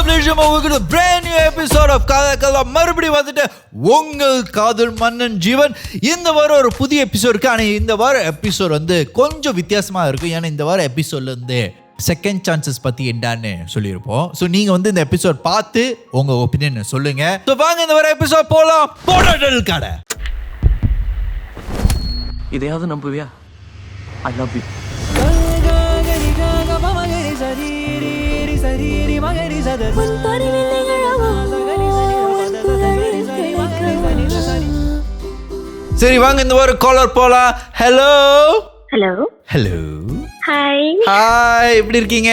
உங்களுக்கு brand new episode of காதல் மறுபடியும் வந்துட்டு உங்கள் காதல் மன்னன் ஜீவன். இந்த வாரம் ஒரு புதிய எபிசோட் இருக்கு. ஆனால் இந்த வாரம் எபிசோட் வந்து கொஞ்சம் வித்தியாசமாக இருக்கும். ஏன்னா இந்த வாரம் எபிசோட்ல இருந்து செகண்ட் சான்சஸ் பற்றி என்னன்னு சொல்லியிருப்போம். ஸோ நீங்கள் வந்து இந்த எபிசோட் பார்த்து உங்கள் ஒப்பீனியன் சொல்லுங்க. ஸோ வாங்க இந்த வாரம் எபிசோட் போகலாம். போடல் கடை இதையாவது நம்புவியா? I love you. சரி வாங்க இந்த வாரம் காலர் போலாம். Hello hello hello hi hi, எப்படி இருக்கீங்க?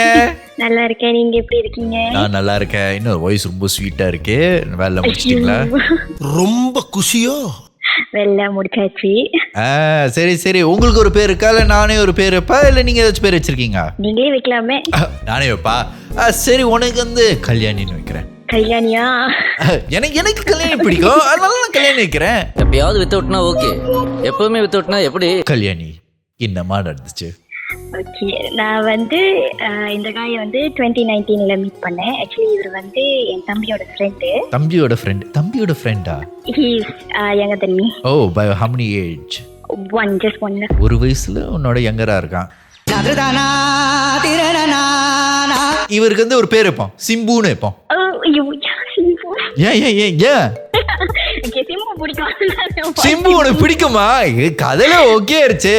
நல்லா இருக்கேன், நீங்க எப்படி இருக்கீங்க? நான் நல்லா இருக்கேன். இன்னொரு வாய்ஸ் ரொம்ப ஸ்வீட்டா இருக்கு. வேலை முடிச்சிட்டீங்களா? ரொம்ப குஷியோ? வெள்ள முடிச்சாச்சு. சரி சரி, உங்களுக்கு ஒரு பேர் இருக்கா? இல்ல நானே ஒரு பேர் வைப்பா? இல்ல நீங்க ஏதாச்சும் பேர் வச்சிருக்கீங்க? நீங்களே வைக்கலாமே. நானே வைப்பா. சரி, உனக்கு வந்து கல்யாணின்னு வைக்கிறேன். கல்யாணியா? எனக்கு கல்யாணி பிடிக்கும், அதனால நான் கல்யாணி வைக்கிறேன். எப்பயாவது வித்து விட்டுனா ஓகே, எப்பவுமே வித்து விட்டுனா எப்படி? கல்யாணி என்னமா நடந்துச்சு? ஓகே, நான் வந்து இந்த காயை வந்து 2019ல மீட் பண்ணேன். ஆக்சுவலி இவர் வந்து என் தம்பியோட ஃப்ரெண்டு. தம்பியோட ஃப்ரெண்டா? He's younger than me. Oh, by how many age? just one. ஒரு வயசுல உன்னோட யங்கரா இருக்கான். இவருக்கு வந்து ஒரு பேர் வைப்போம், சிம்புன்னு வைப்போம். ஏன் சிம்பு பிடிக்கும். சிம்பு உனக்கு பிடிக்குமா? கதையில ஓகே ஆயிடுச்சு.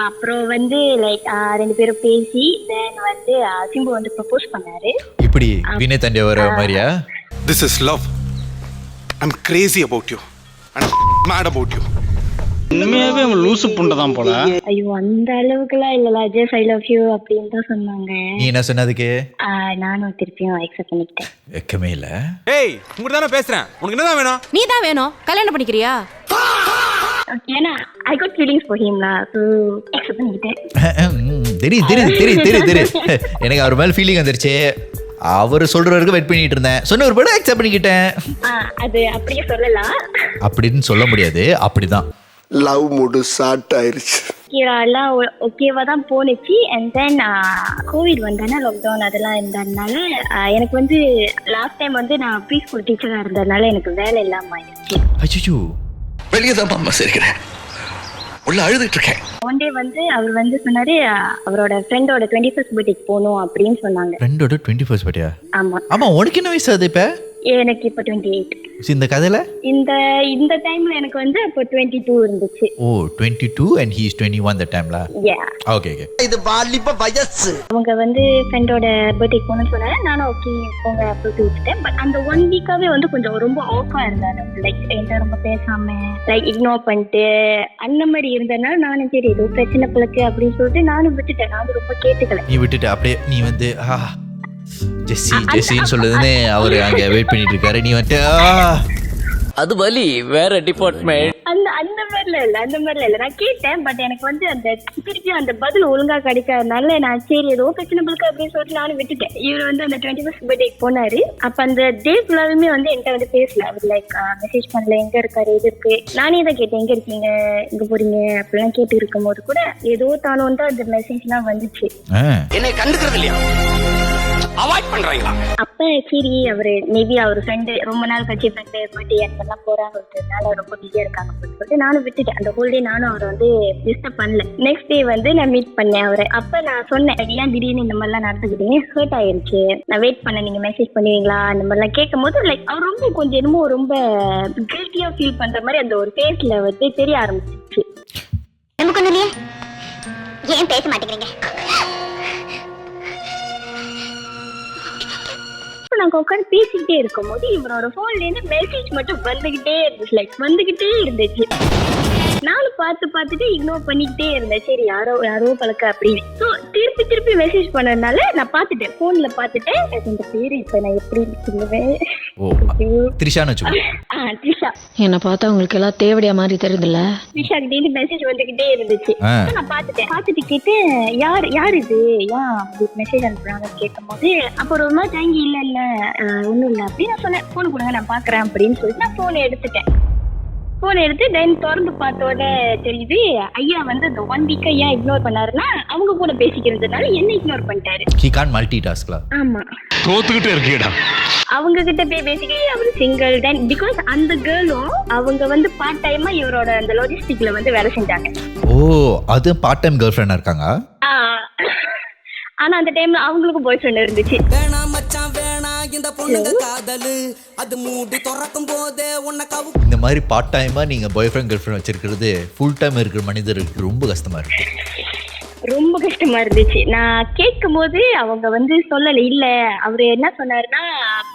அப்புறம் வந்து லைக் ரெண்டு பேரும் பேசி தென் வந்து சிம்பு வந்து ப்ரப்போஸ் பண்ணாரு. இப்படி வினய் தண்டே வர மாதிரியா? This is love. I'm crazy about you. I'm mad about you. உண்மையாவே அவன் லூசு புண்டதான் போல. ஐயோ, அந்த அளவுக்குலாம் இல்லல, ஜஸ்ட் ஐ லவ் யூ அப்படின்னு தான் சொன்னாங்க. நீ என்ன சொன்னதுக்கு? நானும் திருப்பியும் அக்செப்ட் பண்ணிட்டேன். வெக்கமே இல்ல. ஏய், உங்ககிட்ட தானே பேசுறேன். உனக்கு என்னதான் வேணும்? நீ தான் வேணும். கல்யாணம் பண்ணிக்கிறியா? ஏன்னா I got feelings for him so accept பண்ணிட்டேன். தெரியும். எனக்கு அவர் மேல ஃபீலிங் வந்துருச்சு. அவர் சொல்ற வரைக்கும் வெயிட் பண்ணிட்டு இருந்தேன். சொன்ன ஒரு படம் அக்செப்ட் பண்ணிக்கிட்டேன். அது அப்படியே சொல்லலாம். அப்படின்னு சொல்ல முடியாது, அப்படிதான். லவ் மூடு ஸ்டார்ட் ஆயிருச்சு. எல்லாம் ஓகேவா தான் போனுச்சு. அண்ட் தென் கோவிட் வந்தானே, லாக்டவுன் அதெல்லாம் இருந்ததுனால எனக்கு வந்து லாஸ்ட் டைம் வந்து நான் ப்ரீ ஸ்கூல் டீச்சராக இருந்ததுனால எனக்கு வேலை இல்லாம ஆயிடுச்சு. அச்சோ, வெளியே தான் அம்மா இருக்கிறேன், உள்ள அழுதுட்டு இருக்கேன். ஒன் டே வந்து அவர் வந்து சொன்னாரு அவரோட ஃப்ரெண்டோட 21st பர்த்டேக்கு போகணும் அப்படின்னு சொன்னாங்க. ஃப்ரெண்டோட 21st பர்த்டே? ஆமா. உனக்கு என்ன வயசு ஆகுது இப்ப? எனக்கு இப்ப 28. இந்த கதையில இந்த டைம்ல எனக்கு வந்து அப்ப 22 இருந்துச்சு. ஓ, 22 and he is 21 the timeல. Yeah. Okay. இது வாலிப வயசு. அவங்க வந்து ஃப்ரெண்டோட பர்த்டேக்கு போகணும்னு சொன்னாங்க. நானும் ஓகே போங்க அப்படி விட்டுட்டேன். பட் அந்த 1 வீக்காவே வந்து கொஞ்சம் ரொம்ப ஆஃபா இருந்தாரு. லைக் என்கிட்ட ரொம்ப பேசாம லைக் இக்னோர் பண்ணிட்டு அந்த மாதிரி இருந்ததுனால நானும் சரி ஏதோ பிரச்சனை பிள்ளைக்கு அப்படின்னு சொல்லிட்டு நானும் விட்டுட்டேன். நானும் ரொம்ப கேட்டுக்கல. நீ விட்டுட்டு அப்படியே நீ வந்து ஜெஸ்ஸின்னு சொல்லுதுன்னு அவரு அங்க வெயிட் பண்ணிட்டு இருக்காரு. நீ வந்துட்டு அது வலி வேற டிபார்ட்மெண்ட். அந்த மாதிரில இல்ல நான் கேட்டேன். பட் எனக்கு வந்து அந்த திருப்பி அந்த பதில் ஒழுங்கா கிடைக்காதனால நான் சரி ஏதோ பிரச்சனை பிள்ளைக்கு அப்படின்னு சொல்லிட்டு நானும் விட்டுட்டேன். இவர் வந்து அந்த 21st பர்த்டேக்கு போனாரு. அப்ப அந்த டே ஃபுல்லாவே வந்து என்கிட்ட வந்து பேசல. அவர் லைக் மெசேஜ் பண்ணல, எங்க இருக்காரு எது இருக்கு. நானே தான் கேட்டேன், எங்க இருக்கீங்க எங்க போறீங்க அப்படிலாம் கேட்டு இருக்கும் போது கூட ஏதோ தானோ வந்து அந்த மெசேஜ் எல்லாம் வந்துச்சு. என்னை கண்டுக்கிறது இல்லையா? அவாய்ட் பண்றாங்களா? அப்ப சரி அவரு மேபி அவர் ஃப்ரெண்டு ரொம்ப நாள் கட்சி ஃப்ரெண்டு பர்த்டே எல்லாம் போறாங்கன்றதுனால ரொம்ப பிஸியா இருக்காங்க அப்படின்னு சொல்லிட்டு நானும் விட்டுட்டேன். அந்த ஹோல் டே நானும் அவரை வந்து டிஸ்டர்ப் பண்ணல. நெக்ஸ்ட் டே வந்து நான் மீட் பண்ணேன் அவரை. அப்ப நான் சொன்னேன், ஏன் திடீர்னு இந்த மாதிரிலாம் நடந்துக்கிட்டீங்க, ஹர்ட் ஆயிருச்சு, நான் வெயிட் பண்ண நீங்க மெசேஜ் பண்ணுவீங்களா அந்த மாதிரிலாம் கேட்கும் போது லைக் அவர் ரொம்ப கொஞ்சம் என்னமோ ரொம்ப கில்ட்டியா ஃபீல் பண்ற மாதிரி அந்த ஒரு ஃபேஸ்ல வந்து தெரிய ஆரம்பிச்சிச்சு. நமக்கு ஒண்ணு இல்லையே, ஏன் பேச மாட்டேங்கிறீங்க? நாங்க உட்காந்து பேசிக்கிட்டே இருக்கும் போது இவரோட போன்ல இருந்து மெசேஜ் மட்டும் வந்துகிட்டே இருந்துச்சு. லைக் வந்துகிட்டே இருந்துச்சு. நானும் பார்த்துட்டு இக்னோர் பண்ணிக்கிட்டே இருந்தேன். சரி யாரோ பழக்க அப்படின்னு. ஸோ திருப்பி மெசேஜ் பண்ணதுனால நான் பார்த்துட்டேன், போன்ல பார்த்துட்டேன். இந்த பேரு இப்ப நான் எப்படி சொல்லுவேன்? த்ரிஷான்னு வச்சுக்கோ. த்ரிஷா. என்ன பார்த்தா உங்களுக்கு எல்லாம் தேவடியா மாதிரி தெரியுதுல்ல? த்ரிஷா கிட்ட மெசேஜ் வந்துகிட்டே இருந்துச்சு. நான் பார்த்துட்டு கேட்டு யார் இது, ஏன் மெசேஜ் அனுப்புறாங்கன்னு கேட்கும் போது அப்போ ஒரு மாதிரி தாங்கி இல்ல ஒண்ணும் இல்ல அப்படின்னு நான் சொன்னேன். போன் கொடுங்க நான் பாக்குறேன் அப்படின்னு சொல்லிட்டு நான் போன் எடுத்துட்டேன். போன் எடுத்து தென் திறந்து பார்த்தோட தெரியுது ஐயா வந்து அந்த 1 வீக் ஏன் இக்னோர் பண்ணாருன்னா அவங்க கூட பேசிக்கிறதுனால என்ன இக்னோர் பண்ணிட்டாரு. he can't multitask la. ஆமா, தோத்துக்கிட்டே இருக்கீடா. அவங்க கிட்ட போய் பேசிக்கலி அவரு சிங்கிள். தென் பிகாஸ் அந்த கேர்ளும் அவங்க வந்து பார்ட் டைமா இவரோட அந்த லாஜிஸ்டிக்ல வந்து வேலை செஞ்சாங்க. ஓ, அது பார்ட் டைம் கேர்ள் ஃப்ரெண்டா இருக்காங்க. ஆனா அந்த டைம்ல அவங்களுக்கு பாய் ஃப்ரெண்ட் இருந்துச்சு. வேணா மச்சான் வேணா இந்த பொண்ணுங்க காதலு அது மூடி திறக்கும் போதே உன்னை கவு. இந்த மாதிரி பார்ட் டைமா நீங்க பாய் ஃப்ரெண்ட் கேர்ள் ஃப்ரெண்ட் வச்சிருக்கிறது ஃபுல் டைம் இருக்கிற மனிதருக்கு ரொம்ப கஷ்டமா இருக்கு. ரொம்ப கஷ்டமா இருந்துச்சு. நான் கேட்கும் போது அவங்க வந்து சொல்லல. இல்ல அவரு என்ன சொன்னாருன்னா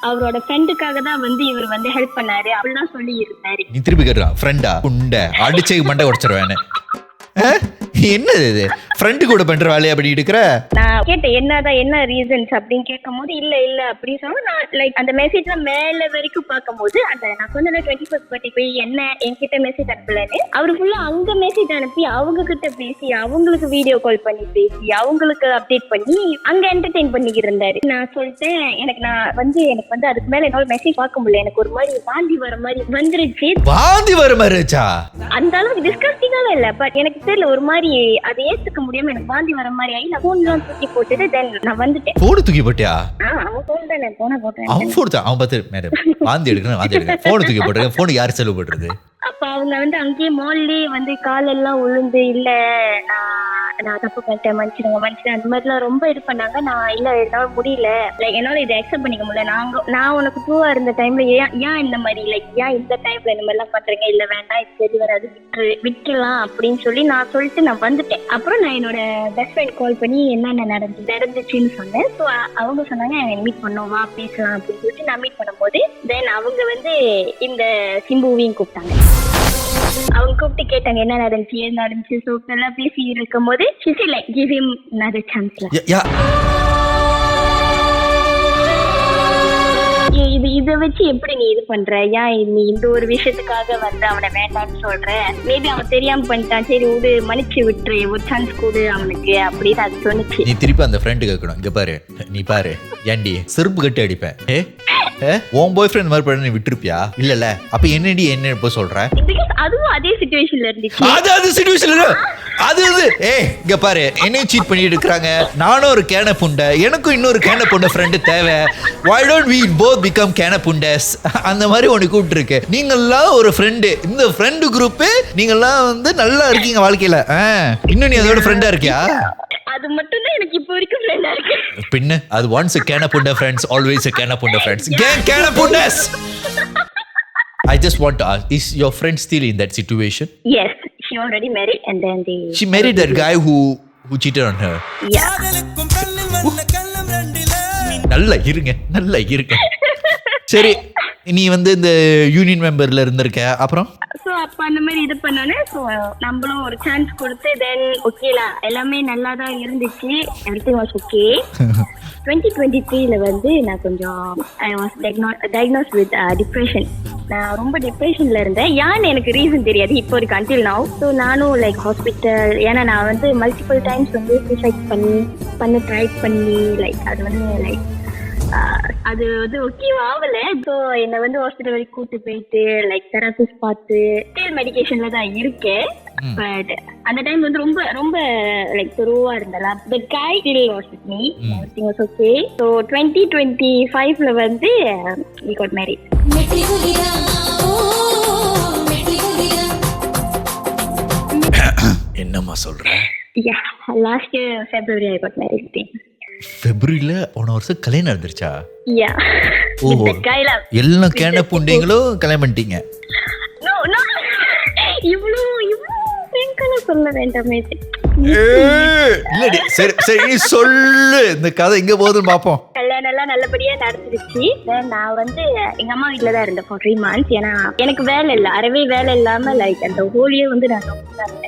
அவரோட ஃப்ரெண்டுக்காக தான் வந்து இவர் வந்து ஹெல்ப் பண்ணாரு அப்படிலாம் சொல்லி இருந்தாரு. நீ திருப்பி கேட்டுறான் ஃப்ரெண்டா உண்ட அடிச்சு மண்டை உடைச்சிருவேன்னு. என்னது இது ஃப்ரெண்டு கூட பண்ற வேலையை அப்படி இருக்கிற? நான் கேட்டேன் என்னதான் என்ன ரீசன்ஸ் அப்படின்னு கேட்கும் போது இல்ல இல்ல அப்படின்னு சொன்னா நான் லைக் அந்த மெசேஜ்ல மேல வரைக்கும் பார்க்கும் போது அந்த நான் சொன்ன 21st பர்த்டே போய் என்ன என்கிட்ட மெசேஜ் அனுப்பலன்னு அவரு ஃபுல்லா அங்க மெசேஜ் அனுப்பி அவங்க கிட்ட பேசி அவங்களுக்கு வீடியோ கால் பண்ணி பேசி அவங்களுக்கு அப்டேட் பண்ணி அங்க என்டர்டெயின் பண்ணிக்கிட்டு இருந்தாரு. நான் சொல்லிட்டேன் எனக்கு வந்து அதுக்கு மேல என்னால மெசேஜ் பார்க்க முடியல. எனக்கு ஒரு மாதிரி வாந்தி வர மாதிரி வந்துருச்சு. வாந்தி வர மாதிரி இருந்துச்சா? அந்த அளவுக்கு டிஸ்கஸ்டிங்கால இல்ல, பட் எனக்கு தெரியல ஒரு மாதிரி அதை ஏத்துக்க முடியாம எனக்கு வாந்தி வர மாதிரி ஆகி நான் போன்லாம் தூக்கி போட்டுட்டு தென் நான் வந்துட்டேன். போன் தூக்கி போட்டியா? அவன் போன் தான் நான் போன போட்டேன். அவன் போன் தான். அவன் பார்த்து மேடம் வாந்தி எடுக்கிறேன் போன் தூக்கி போட்டுருக்கேன். போன் யாரு செலவு பண்றது? அப்ப அவங்க வந்து அங்கேயே மால்லயே வந்து காலெல்லாம் உளுந்து இல்ல நான் தப்பு பண்ணிட்டேன் மன்னிச்சிடுங்க அந்த மாதிரிலாம் ரொம்ப இது பண்ணாங்க. நான் இல்ல என்னால முடியல, லைக் என்னால இதை அக்செப்ட் பண்ணிக்க முடியல. நான் உனக்கு ப்ரூவா இருந்த டைம்ல ஏன் இந்த மாதிரி லைக் ஏன் இந்த டைம்ல இந்த மாதிரி எல்லாம் பண்றீங்க, இல்ல வேண்டாம் இது சரி வராது விட்டுலாம் அப்படின்னு சொல்லி நான் சொல்லிட்டு நான் வந்துட்டேன். அப்புறம் நான் என்னோட பெஸ்ட் ஃப்ரெண்ட் கால் பண்ணி என்னென்ன நடந்துச்சுன்னு சொன்னேன். ஸோ அவங்க சொன்னாங்க மீட் பண்ணோம் வா பேசலாம் அப்படின்னு சொல்லிட்டு நான் மீட் பண்ணும்போது தென் அவங்க வந்து இந்த சிம்புவையும் கூப்பிட்டாங்க. அவங்க கூப்பிட்டு கேட்டாங்க என்ன நடந்துச்சு ஸோ எல்லாம் பேசி இருக்கும் போது she said like give him another chance. இதை வச்சு எப்படி நீ இது பண்ற, ஏன் நீ இந்த ஒரு விஷயத்துக்காக வந்து அவனை வேண்டாம்னு சொல்ற, மேபி அவன் தெரியாம பண்ணிட்டான் சரி விடு மன்னிச்சு விட்டுரு ஒரு சான்ஸ் கொடு அவனுக்கு அப்படின்னு அது சொன்னிச்சு. நீ திருப்பி அந்த ஃப்ரெண்டு கேட்கணும் இங்க பாரு நீ பாரு ஏண்டி செருப்பு கட்டி அடிப்பேன் உன் பாய் ஃப்ரெண்ட் மாதிரி பண்ண நீ விட்டுருப்பியா? இல்லல அப்ப என்னடி என்ன இப்போ சொல்ற? அதுவும் அதே சிச்சுவேஷன்ல இருந்துச்சு. அது சிச்சுவேஷன்ல அது இங்க பாரு என்னையும் சீட் பண்ணிட்டு இருக்காங்க. நானும் ஒரு கேன புண்டை, எனக்கும் இன்னொரு கேன புண்டை ஃப்ரெண்டு தேவை. why don't we both become Kena Bundes? அந்த மாதிரி ஒன்னு கூப்பிட்டு இருக்கு. நீங்கெல்லாம் ஒரு ஃப்ரெண்டு, இந்த ஃப்ரெண்டு குரூப் நீங்கெல்லாம் வந்து நல்லா இருக்கீங்க வாழ்க்கையில. இன்னும் நீ அதோட ஃப்ரெண்டா இருக்கியா? அது மட்டும் தான் எனக்கு இப்போ வரைக்கும் ஃப்ரெண்டா இருக்கு. பின்ன அது once a கேன புண்டை friends always a கேன புண்டை friends. gang Kena Bundes. I just want to ask, is your friend still in that situation? Yes, she already married and then she married that guy who cheated on her. Yeah. நல்லா இருங்க சரி நீ வந்து இந்த union மெம்பர்ல இருந்திருக்க அப்புறம் so அப்போ அந்த மாதிரி இது பண்ணோன்னே ஸோ நம்மளும் ஒரு சான்ஸ் கொடுத்து தென் ஓகேலா எல்லாமே நல்லா தான் இருந்துச்சு. Everything was okay. 2023 வந்து நான் கொஞ்சம் I was diagnose with depression. நான் ரொம்ப டிப்ரெஷன்ல இருந்தேன். ஏன்னு எனக்கு ரீசன் தெரியாது இப்போ வரைக்கும் அன்டில் நவ். ஸோ நானும் லைக் ஹாஸ்பிட்டல் ஏன்னா நான் வந்து மல்டிபிள் டைம்ஸ் வந்து சூசைட் பண்ண ட்ரை பண்ணி லைக் அது வந்து லைக் அது வந்து ஓகேவா ஆகல. ஸோ என்னை வந்து ஹாஸ்பிட்டல் வரைக்கும் கூட்டு போயிட்டு லைக் தெரபிஸ்ட் பார்த்து ஸ்டில் மெடிக்கேஷன்ல தான் இருக்கேன். பட் அந்த டைம் வந்து ரொம்ப ரொம்ப like Dhruva இருந்தலாம். The guy still was with me. Everything was okay. So 2025 வந்து we got married. என்னம்மா சொல்ற? Yeah, last year February I got married. ஃபெப்ரவரியில போன வருஷம் கல்யாணம் நடந்துருச்சா? Yeah. With the guy la. எல்லாம் கேன புண்டிங்களும் கல்யாணம் பண்ணிட்டீங்க? No. இவ்ளோ ஃப்ரெண்ட்கள சொல்ல வேண்டாமே. இல்லடி சரி சொல்லு இந்த கதை எங்க போகுதுன்னு பாப்போம். கல்யாணம் எல்லாம் நல்லபடியா நடந்துருச்சு. நான் வந்து எங்க அம்மா வீட்டுல தான் இருந்தேன் for 3 months. ஏன்னா எனக்கு வேலை இல்லை, அறவே வேலை இல்லாம லைக் அந்த ஹோலியே வந்து நான்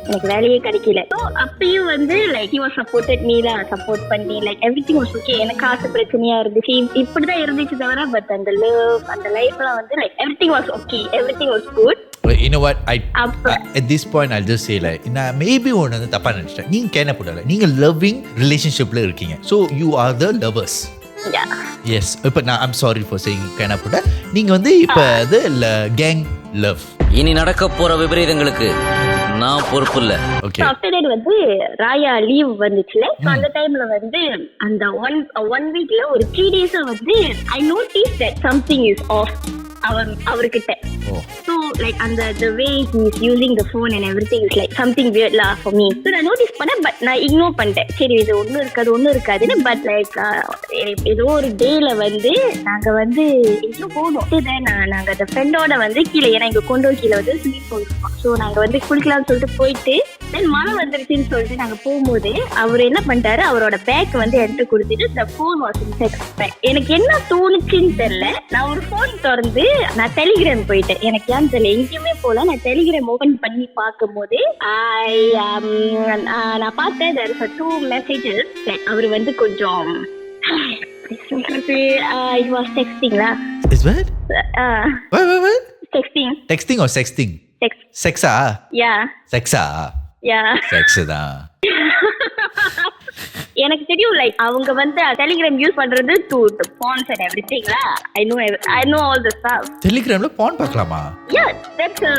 எனக்கு வேலையே கிடைக்கல. ஸோ அப்பயும் வந்து like he was supported me தான் சப்போர்ட் பண்ணி லைக் everything was okay. எனக்கு காசு பிரச்சனையா இருந்துச்சு இப்படிதான் இருந்துச்சு தவிர பட் அந்த லவ் அந்த லைஃப்லாம் வந்து like everything was okay, everything was good. You know what, at this point I'll just say like நான் மேபி ஒன்று வந்து தப்பா நினைச்சிட்டேன். நீங்க கேன போடல, நீங்க லவ்விங் ரிலேஷன்ஷிப்ல இருக்கீங்க. So you are the lovers. Yeah. Yes. இப்போ நான் I'm sorry for saying கேன போட. நீங்க வந்து இப்போ அது கேங் லவ். இனி நடக்க போற விபரீதங்களுக்கு நான் பொறுப்பு இல்ல. ஓகே. ஆஃப்டர் தட் வந்து ராயா லீவ் வந்துச்சுல, அந்த டைம்ல வந்து அந்த ஒன் வீக்ல ஒரு 3 days வந்து I notice that something is off அவர்கிட்ட. So like அந்த the way he is using the phone and everything is like something weird lah for me. So நான் நோட்டீஸ் பண்ணேன், பட் நான் இக்னோர் பண்ணிட்டேன். சரி இது ஒன்றும் இருக்காதுன்னு. பட் லைக் ஏதோ ஒரு டேல வந்து நாங்க வந்து எங்கேயோ போனோம். நாங்க அந்த ஃப்ரெண்டோட வந்து கீழே, ஏன்னா எங்க கொண்டோ கீழே வந்து ஸ்விமிங் பூல் இருக்கும். ஸோ நாங்க வந்து குளிக்கலாம்னு சொல்லிட்டு போயிட்டு தென் மழை வந்துருச்சுன்னு சொல்லிட்டு நாங்க போகும்போது அவர் என்ன பண்ணிட்டாரு, அவரோட பேக் வந்து எடுத்து கொடுத்துட்டு the phone was inside his bag. எனக்கு என்ன தோணுச்சுன்னு தெரியல, நான் ஒரு போன் திறந்து நான் டெலிகிராம் போயிட்டேன். எனக்கு ஏன்னு தெரியல, எங்கேயுமே போல. நான் டெலிகிராம் ஓபன் பண்ணி பார்க்கும் போது நான் பார்த்தேன் there is 2 messages. அவர் வந்து கொஞ்சம் he was texting lah. Is what? What? Texting or sexting? Sexa? Yeah. Sexa? Yeah. Sex தான். எனக்கு தெரியும் லைக் அவங்க வந்து டெலிகிராம் யூஸ் பண்றது to the fans and everything lah. I know all the stuff. டெலிகிராம்ல பான் பார்க்கலாமா? Yeah, that's a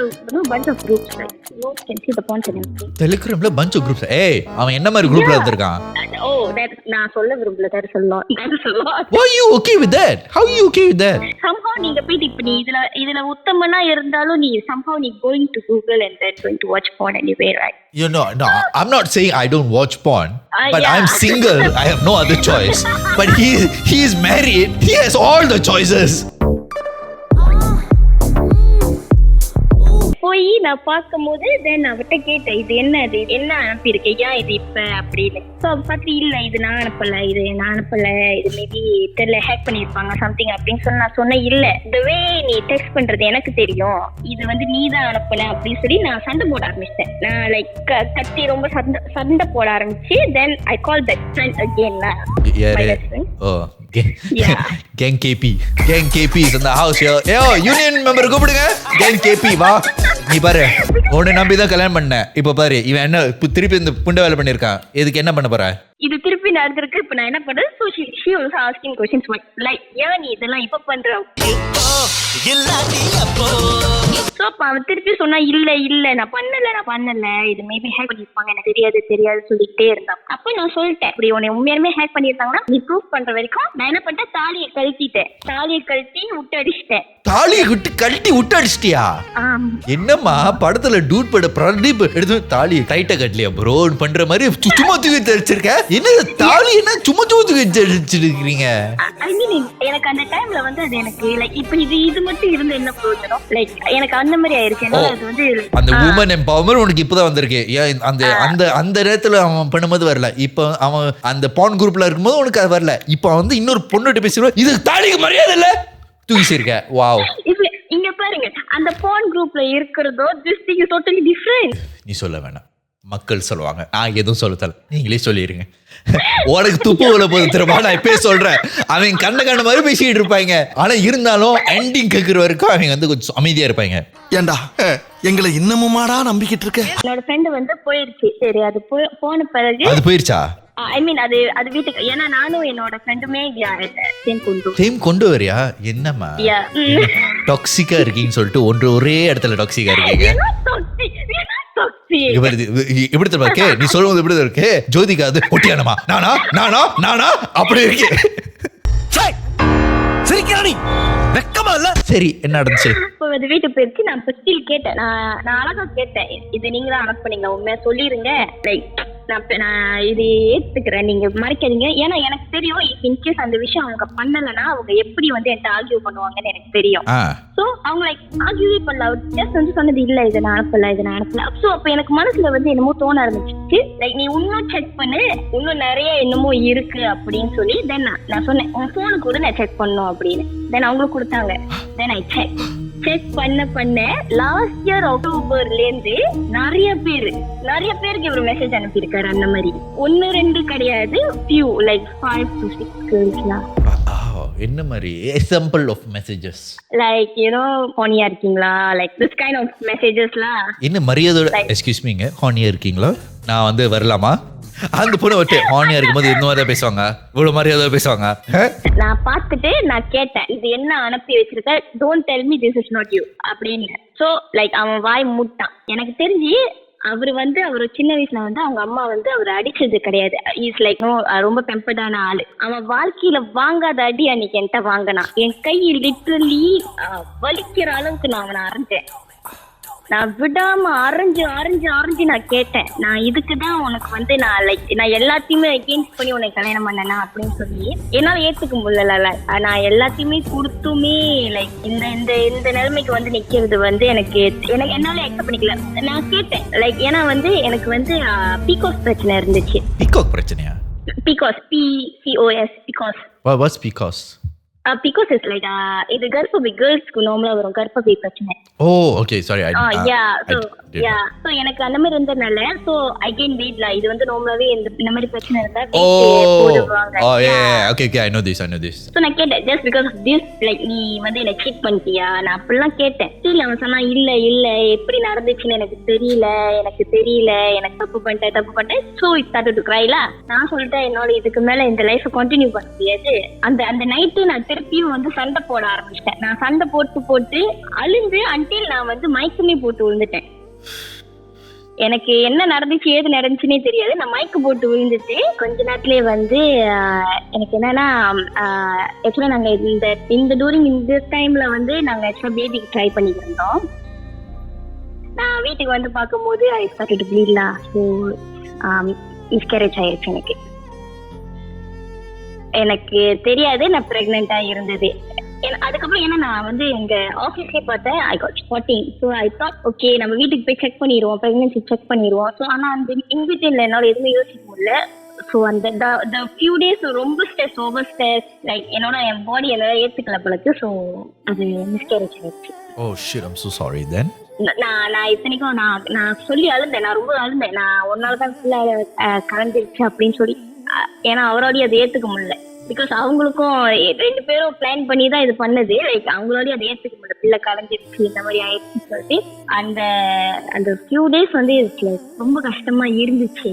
bunch of groups like you can see the pawns and everything. டெலிகிராம்ல bunch of groups. ஏய், அவன் என்ன மாதிரி குரூப்ல இருந்திருக்கான்? Oh, that நான் சொல்ல விரும்பல. That is a lot. Why are you okay with that? How are you okay with that? Somehow நீங்க போய் இப்ப நீ இதுல உத்தமனா இருந்தாலும் நீ somehow நீ going to Google and then going to watch porn anyway, right? You know, no, I'm not saying I don't watch porn, but yeah. I'm single. I have no other choice. But he is married. He has all the choices. போய் நான் பார்க்கும்போது தென் அவர்கிட்ட கேட்டேன், இது என்ன அனுப்பியிருக்கேன், ஏன் இது இப்ப அப்படின்னு. ஸோ பார்த்து இல்லை இது நான் அனுப்பல, இது மேபி தெரியல ஹேக் பண்ணியிருப்பாங்க சம்திங் அப்படின்னு சொல்லி நான் சொன்னேன். இல்லை the way நீ டெக்ஸ்ட் பண்றது எனக்கு தெரியும், இது வந்து நீ தான் அனுப்பல அப்படின்னு சொல்லி நான் சண்டை போட ஆரம்பிச்சிட்டேன். நான் லைக் கத்தி ரொம்ப சண்டை போட ஆரம்பிச்சு then I call that friend again. Oh, gang KP is in the house here. Yo, union member கூப்பிடுங்க. gang KP வா. நீ பாரு, உன்னை நம்பி தான் கல்யாணம் பண்ணேன். இப்ப பாரு இவன் என்ன திருப்பி இந்த புண்ட வேலை பண்ணிருக்கான். இதுக்கு என்ன பண்ண போற? இது திருப்பி நடந்திருக்கு. இப்ப நான் என்ன பண்றேன், so she also asking questions like ஏன் நீ இதெல்லாம் இப்ப பண்ற? சோ அவன் திருப்பி சொன்னா இல்ல நான் பண்ணல இது மேபி ஹேக் பண்ணிருப்பாங்க, எனக்கு தெரியாது சொல்லிட்டே இருந்தான். அப்ப நான் சொல்லிட்டேன், இப்படி உன்னை உண்மையாலுமே ஹேக் பண்ணிருந்தாங்கன்னா நீ ப்ரூவ் பண்ற வரைக்கும் நான் என்ன பண்ணிட்டேன், தாலியை கழட்டி விட்டு அடிச்சிட்டேன். தாலியை கழட்டி விட்டு அடிச்சிட்டியா? என்னம்மா படத்துல டூட் பட பிரதீப் எடுத்து தாலியை டைட்டா கட்டலையா ப்ரோ பண்ற மாதிரி சும்மா தூக்கி தெரிச்சிருக்க? என்ன தாலி என்ன சும்மா தூக்கி தெரிச்சிருக்கீங்க? ஐ மீன் எனக்கு அந்த டைம்ல வந்து அது எனக்கு லைக் இப்ப இது மட்டும் இருந்து என்ன பிரயோஜனம், லைக் எனக்கு அந்த மாதிரி ஆயிருச்சு. அது வந்து அந்த வுமன் எம்பவர்மென்ட் உனக்கு இப்பதான் வந்திருக்கு. ஏன் அந்த நேரத்துல அவன் பண்ணும்போது வரல, இப்ப அவன் அந்த பான் குரூப்ல இருக்கும்போது உனக்கு அது வரல. இப்ப வந்து இன்னொரு பொண்ணுகிட்ட பேசுறோம், இது தாலிக்கு மரியாதை இல்ல தூக்கிச்சிருக்க. வாவ். இங்க பாருங்க, அந்த பான் குரூப்ல இருக்கிறதோ this thing is totally different. நீ சொல்ல வேணாம், மக்கள் சொல்லுவாங்க, நான் எதுவும் சொல்லல, நீங்களே சொல்லிருங்க. உனக்கு துப்பு உள்ள போது திரும்ப நான் இப்பயே சொல்றேன். அவங்க கண்ட மாதிரி பேசிட்டு இருப்பாங்க, ஆனா இருந்தாலும் எண்டிங் கேட்கிற வரைக்கும் அவங்க வந்து கொஞ்சம் அமைதியா இருப்பாங்க. ஏண்டா எங்களை இன்னமுமாடா நம்பிக்கிட்டு இருக்க? என்னோட ஃப்ரெண்ட் வந்து போயிருச்சு. சரி அது போன பிறகு அது போயிருச்சா? ஐ மீன் அது வீட்டுக்கு, ஏன்னா நானும் என்னோட ஃப்ரெண்டுமே சேம் கொண்டு வரியா? என்னம்மா டாக்ஸிக்கா இருக்கீங்கன்னு சொல்லிட்டு ஒரே இடத்துல டாக்ஸிக்கா இருக்கீங்க. எப்படி தெரியுமா நீ சொல்லுவது எப்படி இருக்கு? ஜோதிகா அது ஒட்டியானமா நானா அப்படி இருக்கு. சரி என்ன நடந்துச்சு? அது வீட்டுக்கு போயிடுச்சு. நான் ஸ்டில் கேட்டேன், நான் அழகா கேட்டேன், இது நீங்க தான் அனுப்புனீங்களா, உண்மையா சொல்லிருங்க, லைக் நான் இது ஏத்துக்கிறேன், நீங்க மறைக்காதீங்க. ஏன்னா எனக்கு தெரியும் இன்கேஸ் அந்த விஷயம் அவங்க பண்ணலன்னா அவங்க எப்படி வந்து என்கிட்ட ஆர்கியூ பண்ணுவாங்கன்னு எனக்கு தெரியும். சோ அவங்க லைக் ஆர்கியூவே பண்ணல, அவர் ஜஸ்ட் வந்து சொன்னது இல்ல இதை நான் அனுப்பல. சோ அப்ப எனக்கு மனசுல வந்து என்னமோ தோண ஆரம்பிச்சிச்சு, லைக் நீ இன்னும் செக் பண்ணு, இன்னும் நிறைய என்னமோ இருக்கு அப்படின்னு சொல்லி. தென் நான் சொன்னேன், உன் போனு கூட நான் செக் பண்ணணும் அப்படின்னு. தென் அவங்களுக்கு கொடுத்தாங்க. தென் ஐ செக் பண்ண லாஸ்ட் இயர் அக்டோபர்ல இருந்து நிறைய பேருக்கு இவர் மெசேஜ் அனுப்பியிருக்காரு. அந்த மாதிரி 1-2 கிடையாது, few like 5 to 6 girls. என்ன மாதிரி example of messages like you know ஹானியா இருக்கீங்களா, லைக் திஸ் கைண்ட் ஆஃப் மெசேजेसலாம். என்ன மரியாதை? எக்ஸ்கியூஸ் மீங்க, ஹானியா இருக்கீங்களா, நான் வந்து வரலாமா? அந்த பொண்ணு விட்டு ஹார்னியா இருக்கும்போது இந்த மாதிரி பேசுவாங்க, இவ்வளவு மாதிரி ஏதாவது பேசுவாங்க. நான் பார்த்துட்டு நான் கேட்டேன், இது என்ன அனுப்பி வச்சிருக்க, don't tell me this is not you அப்படின்னு. ஸோ லைக் அவன் வாய் மூட்டான். எனக்கு தெரிஞ்சு அவர் சின்ன வயசுல அவங்க அம்மா அவர் அடிச்சது கிடையாது. இஸ் லைக் ரொம்ப பெம்பர்டான ஆளு. அவன் வாழ்க்கையில வாங்காத அடி அன்னைக்கு என்கிட்ட வாங்கினான். என் கை லிட்டரலி வலிக்கிற அளவுக்கு நான் அவனை அரைஞ்சேன். நான் விடாம அரைஞ்சு நான் கேட்டேன், நான் இதுக்குதான் உனக்கு நான் எல்லாத்தையுமே அகெயின்ஸ்ட் பண்ணி உனக்கு கல்யாணம் பண்ணனா அப்படின்னு சொல்லி என்னால ஏத்துக்க முடியல. நான் எல்லாத்தையுமே கொடுத்துமே லைக் இந்த நிலைமைக்கு நிக்கிறது எனக்கு என்னால அக்செப்ட் பண்ணிக்கல. நான் கேட்டேன் லைக் ஏன்னா எனக்கு பீகாஸ் பிரச்சனை இருந்துச்சு. பீகாக் பிரச்சனையா? Because PCOS because. What's PCOS? Because it's like இது கர்ப்பப்பை கேர்ள்ஸ்க்கு நார்மலா வரும் கர்ப்பப்பை பிரச்சனை. Oh, okay, sorry. So எனக்கு அந்த மாதிரி இருந்தனால so I can read இது நார்மலாவே இந்த மாதிரி பிரச்சனை இருந்தா போடுவாங்க. Oh yeah, okay, I know this. So நான் கேட்டேன், just because of this like நீ என்ன சீட் பண்ணிட்டியா, நான் அப்படிலாம் கேட்டேன். ஸ்டில் அவன் சொன்னா இல்ல எப்படி நடந்துச்சுன்னு எனக்கு தெரியல, எனக்கு தப்பு பண்ணிட்டேன். So it started to cry. நான் சொல்லிட்டேன் என்னோட இதுக்கு மேல இந்த லைஃப் கண்டினியூ பண்ண முடியாது. அந்த நைட்டு நான் திருப்பியும் சண்டை போட ஆரம்பிச்சிட்டேன். நான் சண்டை போட்டு அழுந்து அன்டில் நான் மயக்கமே போட்டு விழுந்துட்டேன். எனக்கு என்ன நடந்துச்சு ஏது நடந்துச்சுன்னே தெரியாது. நான் மயக்க போட்டு விழுந்துட்டு கொஞ்ச நேரத்திலே எனக்கு என்னன்னா ஆக்சுவலா நாங்க இந்த டூரிங் இந்த டைம்ல நாங்க ஆக்சுவலா பேபிக்கு ட்ரை பண்ணிட்டு இருந்தோம். நான் வீட்டுக்கு பார்க்கும்போது I started to bleed. So miscarriage ஆயிடுச்சு. எனக்கு தெரியாது நான் பிரெக்னெண்டா இருந்தது. அதுக்கப்புறம் ஏன்னா நான் எங்க ஆஃபீஸ்லயே பார்த்தேன் I got spotting. So I thought okay நம்ம வீட்டுக்கு போய் செக் பண்ணிடுவோம், பிரெக்னன்சி செக் பண்ணிடுவோம். ஸோ ஆனால் அந்த இன்விட்டேஷன்ல என்னால் எதுவுமே யோசிக்க முடியல. ஸோ அந்த ஃபியூ டேஸ் ரொம்ப ஸ்ட்ரெஸ், ஓவர் ஸ்ட்ரெஸ், லைக் என் பாடி என்னால் ஏற்றுக்கல பழக்கு. ஸோ அது மிஸ்கேரேஜ் ஆயிடுச்சு. Oh shit, I'm so sorry then. நான் இத்தனைக்கும் நான் சொல்லி அழுந்தேன், நான் ரொம்ப அழுந்தேன். நான் ஒரு நாள் தான் ஃபுல்லாக கலந்துருச்சு அப்படின்னு சொல்லி. ஏன்னா அவரோடய அதை ஏற்றுக்க முடியல. பிகாஸ் அவங்களுக்கும் 2 பேரும் பிளான் பண்ணி தான் இது பண்ணது. லைக் அவங்களோடய அதை ஏற்றுக்க முடியல, பிள்ளை கலந்துருச்சு இந்த மாதிரி ஆயிடுச்சுன்னு சொல்லிட்டு. அந்த ஃபியூ டேஸ் ரொம்ப கஷ்டமா இருந்துச்சு.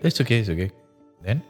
It's okay. Then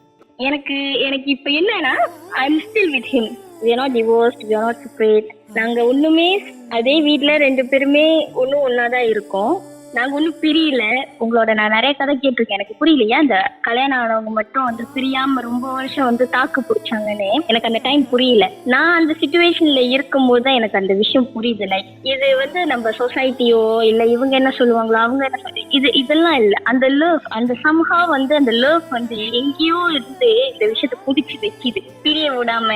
எனக்கு இப்ப என்னன்னா I'm still with him. We are not divorced, we are not separate. நாங்க ஒண்ணுமே அதே வீட்டுல 2 பேருமே ஒன்னாதான் இருக்கோம். நாங்க ஒன்னும் பிரியல. உங்களோட நான் நிறைய கதை கேட்டிருக்கேன், எனக்கு புரியலையா அந்த கல்யாணம் ஆனவங்க மட்டும் பிரியாம ரொம்ப வருஷம் தாக்கு பிடிச்சாங்கன்னு. எனக்கு அந்த டைம் புரியல. நான் அந்த சிச்சுவேஷன்ல இருக்கும் போதுதான் எனக்கு அந்த விஷயம் புரியுது. லைக் இது நம்ம சொசைட்டியோ இல்ல இவங்க என்ன சொல்லுவாங்களோ அவங்க என்ன இதெல்லாம் இல்ல. அந்த லவ் அந்த சம்ஹா அந்த லவ் எங்கேயோ இருந்து இந்த விஷயத்த புடிச்சு வச்சுது, பிரிய விடாம.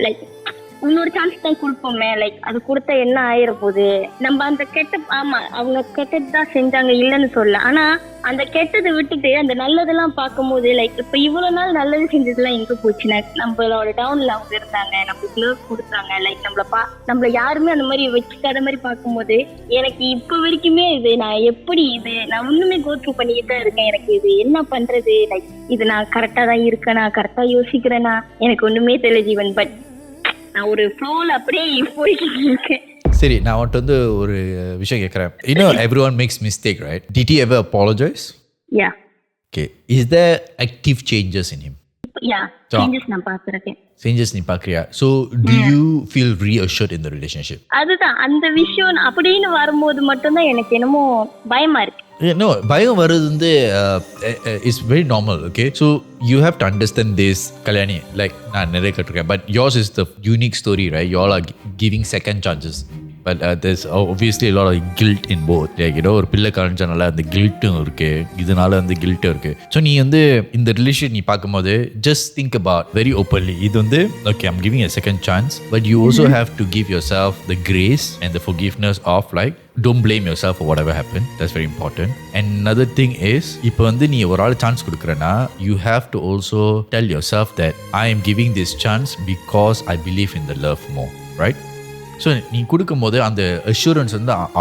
லைக் இன்னொரு சான்ஸ் தான் கொடுப்போமே, லைக் அது கொடுத்தா என்ன ஆயிர போகுது. நம்ம அந்த ஆமா அவங்க கெட்டதுதான் செஞ்சாங்க இல்லைன்னு சொல்ல, ஆனா அந்த கெட்டதை விட்டுட்டு அந்த நல்லதெல்லாம் பார்க்கும்போது லைக் இப்ப இவ்வளவு நாள் நல்லது செஞ்சதெல்லாம் எங்க போச்சுன்னா நம்மளோட டவுன்ல அவங்க இருந்தாங்க, நம்மளுக்கு லவ் கொடுத்தாங்க. லைக் நம்மள யாருமே அந்த மாதிரி வச்சுக்காத மாதிரி பார்க்கும்போது எனக்கு இப்ப வரைக்குமே நான் ஒண்ணுமே கோத்ரூ பண்ணிக்கிட்டு தான் இருக்கேன். எனக்கு இது என்ன பண்றது, லைக் இது நான் கரெக்டா தான் இருக்கேனா, கரெக்டா யோசிக்கிறேனா, எனக்கு ஒண்ணுமே தெரியல ஜீவன். பட் நான் ஒரு ஃப்ளோல அப்படியே போயிட்டு இருக்கேன். சரி, நான் வந்துட்டு ஒரு விஷயம் கேட்குறேன். Everyone makes mistake, right? Did he ever apologize? Yeah. Okay. Is there active changes in him? Yeah. Changes நான் பார்த்திருக்கேன். Changes நீ பார்க்கறியா? So do you feel reassured in the relationship? அதுதான் அந்த விஷயம் அப்படின்னு வரும்போது மட்டும்தான் எனக்கு என்னமோ பயமா இருக்கு. No, பயம் வருது is very normal, okay? So you have to understand this, Kalyani, like நான் நிறைய கேட்டிருக்கேன். But yours is the unique story, right? You all are giving second chances. But there's obviously a lot of guilt in both. Like, ஒரு பிள்ளை காரணத்தினால அந்த கில்ட்டும் இருக்கு, இதனால அந்த கில்ட்டும் இருக்கு. ஸோ நீ இந்த ரிலேஷன் நீ பார்க்கும்போது just think about very openly. இது okay, I'm giving a second chance, but you also have to give yourself the grace and the forgiveness of like don't blame yourself for whatever happened. That's very important. And another thing is, இப்போ நீ ஒரு ஆள் chance கொடுக்குறேன்னா you have to also tell yourself that I am giving this chance because I believe in the love more, right? So நீ கொடுக்கும்போது அந்த assurance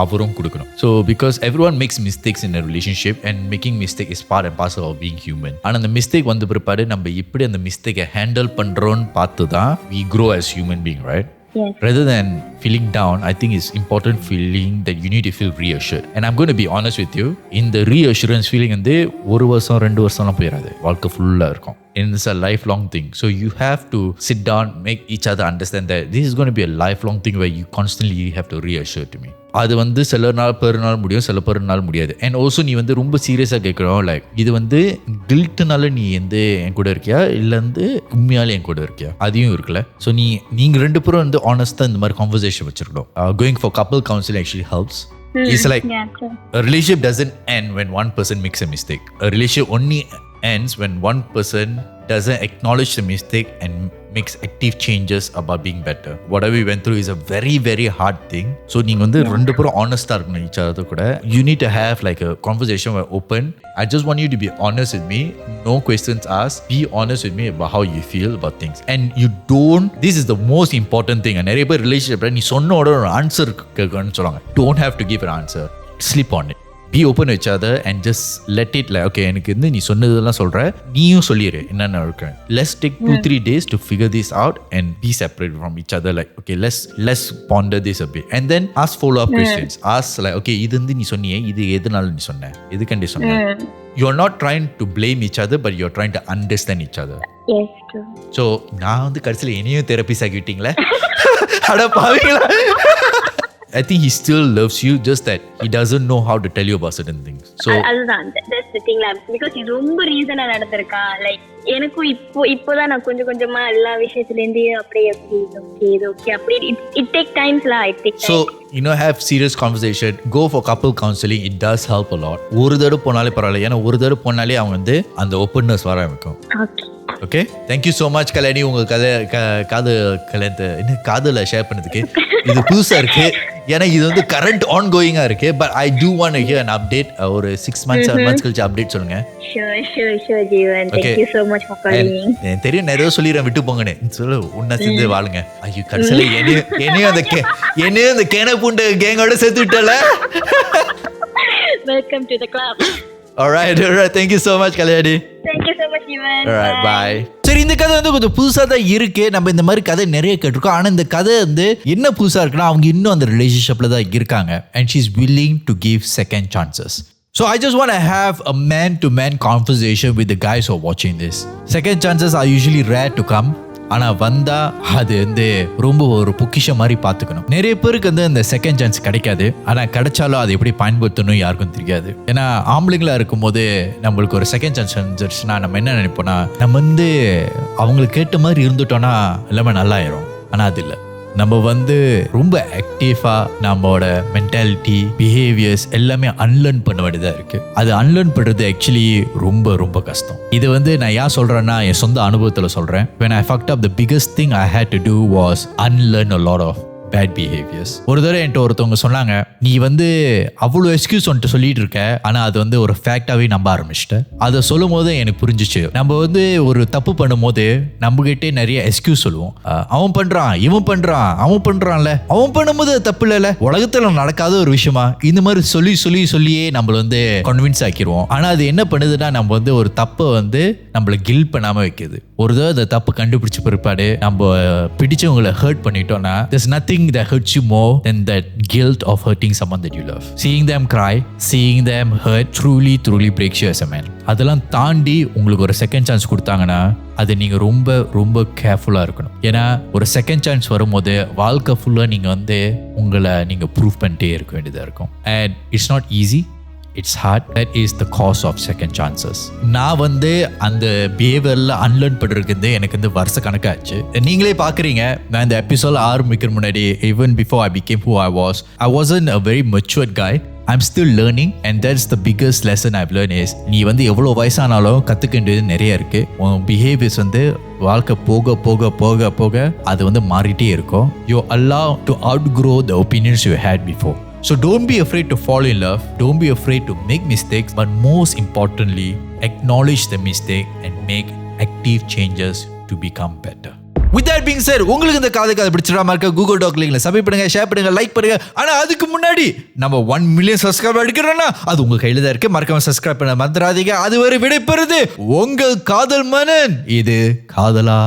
அவரும் கொடுக்கணும். So because everyone makes mistakes in a relationship and making mistake is part and parcel of being human. ஆனால் அந்த mistake பிற்பாடு நம்ம எப்படி அந்த மிஸ்டேக்கை ஹேண்டில் பண்ணுறோன்னு பார்த்து தான் we grow as human being, right? Yes. Rather than feeling down, I think it's important feeling that you need to feel reassured. And I'm going to be honest with you, in the reassurance feeling வந்து ஒரு வருஷம் 2 வருஷம்லாம் போயிடாது, வாழ்க்கை ஃபுல்லாக இருக்கும். And it's a lifelong thing. So you have to sit down, make each other understand that this is going to be a lifelong thing where you constantly have to reassure to me. அது வந்து சில நாள் பெருநாள் முடியும், சில பெருநாள் முடியாது. And also நீ வந்து ரொம்ப சீரியஸாக கேட்குறோம், லைக் இது வந்து கில்ட்னால நீ வந்து என் கூட இருக்கியா இல்லை வந்து உண்மையாலே என் கூட இருக்கியா, அதையும் இருக்குல்ல. ஸோ நீங்கள் 2 பேரும் வந்து ஆனஸ்ட்டாக இந்த மாதிரி கான்வர்சேஷன் வச்சுருக்கணும். கோயிங் ஃபார் கப்பல் counselling actually helps. It's like a relationship doesn't end when one person makes a mistake. A relationship only ends when one person doesn't acknowledge the mistake and makes active changes about being better. Whatever we went through is a very very hard thing. So நீங்க வந்து 2 பேரும் honest-ஆ இருக்கணும் each other கூட. You need to have like a conversation where open. I just want you to be honest with me. No questions asked. Be honest with me about how you feel about things. And you don't, this is the most important thing. நிறைய பேர் ரிலேஷன்ஷிப்ல நீ சொன்ன உடனே ஒரு answer கேட்கணும்னு சொல்லுவாங்க. Don't have to give an answer. Sleep on it. Be open to each other and just let it like, okay, எனக்கு வந்து நீ சொன்னதெல்லாம் சொல்ற, நீயும் சொல்லிடு என்னென்ன இருக்கு. Let's take 2-3 days to figure this out and be separate from each other. Like, okay, let's ponder this a bit and then ask follow-up questions. Ask like, okay, இது வந்து நீ சொன்னியே, இது எதனால நீ சொன்ன, எதுக்காண்டி சொன்ன. You're not trying to blame each other, but you're trying to understand each other. Yes, true. So நான் வந்து கடைசியில் என்னையும் தெரபிஸ் ஆகிட்டீங்களே, அட பாவீங்களா. I think he still loves you, just that he doesn't know how to tell you about certain things. So அதுதான், that's the thing lah, because இது ரொம்ப ரீசனா நடந்திருக்கா. லைக் எனக்கும் இப்போதான் நான் கொஞ்சமா எல்லா விஷயத்துல இருந்து அப்படியே ஓகே அப்படி it take times lah, it take time. So you know, have serious conversation, go for couple counseling. It does help a lot. ஒரு தடவை போனாலே பரவாயில்ல, ஏன்னா ஒரு தடவை போனாலே அவங்க வந்து அந்த ஓப்பன்னஸ் வர ஆரம்பிக்கும். Okay, thank you so much Kalyani, உங்கள் கல்யாணத்தை இன்னும் காதலை ஷேர் பண்ணதுக்கு. இது புதுசாக இருக்கு, ஏன்னா இது வந்து கரண்ட் ஆன் கோயிங்காக இருக்கு. But I do want to hear an update. ஒரு 6 months 7 months கழிச்சு அப்டேட் சொல்லுங்க. Sure Jeevan, thank you so much for calling. தெரியும், நிறைய சொல்லிடுறேன், விட்டு போங்கன்னு சொல்லு, உன்னை சேர்ந்து வாழுங்க. ஐயோ, கடைசியில் என்னையும் அந்த கேன பூண்ட கேங்கோட சேர்த்து விட்டல. Welcome to the club. Alright, thank you so much Kalyani. Thank you so much Ivan. Alright, bye. சரி, இந்த கதை வந்து கொஞ்சம் புதுசாக தான் இருக்கு. நம்ம இந்த மாதிரி கதை நிறைய கேட்டிருக்கோம். ஆனால் இந்த கதை வந்து என்ன புதுசாக இருக்குன்னா, அவங்க இன்னும் அந்த ரிலேஷன்ஷிப்பில் தான் இருக்காங்க. And she's willing to give second chances. So I just want to have a man-to-man conversation with the guys who are watching this. Second chances are usually rare to come. ஆனால் வந்தால் அது வந்து ரொம்ப ஒரு பொக்கிஷம் மாதிரி பார்த்துக்கணும். நிறைய பேருக்கு வந்து அந்த செகண்ட் சான்ஸ் கிடைக்காது. ஆனால் கிடைச்சாலும் அதை எப்படி பயன்படுத்தணும் யாருக்கும் தெரியாது. ஏன்னா ஆம்பளைங்களா இருக்கும்போது நம்மளுக்கு ஒரு செகண்ட் சான்ஸ் வந்துருச்சுன்னா நம்ம என்ன நினைப்போம்னா, நம்ம வந்து அவங்களுக்கு கேட்ட மாதிரி இருந்துட்டோம்னா எல்லாமே நல்லாயிரும். ஆனால் அது இல்லை. நம்ம வந்து ரொம்ப ஆக்டிவாக நம்மளோட மென்டாலிட்டி, பிஹேவியர்ஸ் எல்லாமே அன்லேர்ன் பண்ண வேண்டியதாக இருக்குது. அது அன்லேர்ன் பண்ணுறது ஆக்சுவலி ரொம்ப ரொம்ப கஷ்டம். இது வந்து நான் ஏன் சொல்கிறேன்னா, என் சொந்த அனுபவத்தில் சொல்கிறேன். When I fucked up, the biggest thing I had to do was unlearn a lot of bad behaviours. ஒரு தடவை என்கிட்ட ஒருத்தவங்க சொன்னாங்க, நீ வந்து அவ்வளோ எக்ஸ்கியூஸ் வந்துட்டு சொல்லிட்டு இருக்க, ஆனால் அது வந்து ஒரு ஃபேக்டாகவே நம்ப ஆரம்பிச்சிட்டேன். அதை சொல்லும் போது எனக்கு புரிஞ்சிச்சு, நம்ம வந்து ஒரு தப்பு பண்ணும்போது நம்மகிட்டே நிறைய எக்ஸ்கியூஸ் சொல்லுவோம். அவன் பண்ணுறான், இவன் பண்ணுறான், அவன் பண்ணுறான்ல, அவன் பண்ணும்போது அது தப்பு இல்லைல்ல, உலகத்தில் நடக்காத ஒரு விஷயமா, இந்த மாதிரி சொல்லியே நம்மளை வந்து கன்வின்ஸ் ஆக்கிடுவோம். ஆனால் அது என்ன பண்ணுதுன்னா, நம்ம வந்து ஒரு தப்பை வந்து நம்மளை கில்ட் பண்ணாமல் வைக்கிது. ஒரு தடவை அந்த தப்பு கண்டுபிடிச்ச பிற்பாடு நம்ம பிடிச்சவங்களை ஹர்ட் பண்ணிட்டோம்னா, there's nothing that hurts you more than that guilt of hurting someone that you love. Seeing them cry, seeing them hurt truly breaks you as a man. அதெல்லாம் தாண்டி உங்களுக்கு ஒரு செகண்ட் சான்ஸ் கொடுத்தாங்கன்னா அது நீங்கள் ரொம்ப ரொம்ப கேர்ஃபுல்லாக இருக்கணும். ஏன்னா ஒரு செகண்ட் சான்ஸ் வரும்போது வாழ்க்கை ஃபுல்லாக நீங்கள் வந்து உங்களை நீங்கள் ப்ரூவ் பண்ணிட்டே இருக்க வேண்டியதாக இருக்கும். And it's not easy, it's hard. That is the cost of second chances. நான் வந்து அந்த பிஹேவியரில் அன்லேர்ன் பண்ணுறதுக்கு எனக்கு வந்து வருஷ கணக்காச்சு. நீங்களே பார்க்குறீங்க, நான் இந்த எபிசோட் ஆரம்பிக்கிற முன்னாடி, even before I became who I wasn't a very matured guy. I'm still learning, and that's the biggest lesson I've learned is, நீ வந்து எவ்வளோ வயசானாலும் கற்றுக்க வேண்டியது நிறைய இருக்குது. உன் பிஹேவியர்ஸ் வந்து வாழ்க்கை போக போக போக போக அது வந்து மாறிட்டே இருக்கும். You allow to outgrow the opinions you had before. So don't be afraid to fall in love. Don't be afraid to make mistakes. But most importantly, acknowledge the mistake and make active changes to become better. With that being said, உங்களுக்கு இந்த கதை பிடிச்சிருந்தா மறக்க Google Doc லிங்க்ல subscribe பண்ணுங்க, share பண்ணுங்க, like பண்ணுங்க. ஆனா அதுக்கு முன்னாடி நம்ம 1 million சப்ஸ்கிரைபர் அடிக்கிறோம்னா அது உங்க கையில தான் இருக்கு. மறக்காம சப்ஸ்கிரைப் பண்ண மறந்துடாதீங்க. அதுவரை விடைபெறுது உங்கள் காதல் மன்னன். இது காதலா.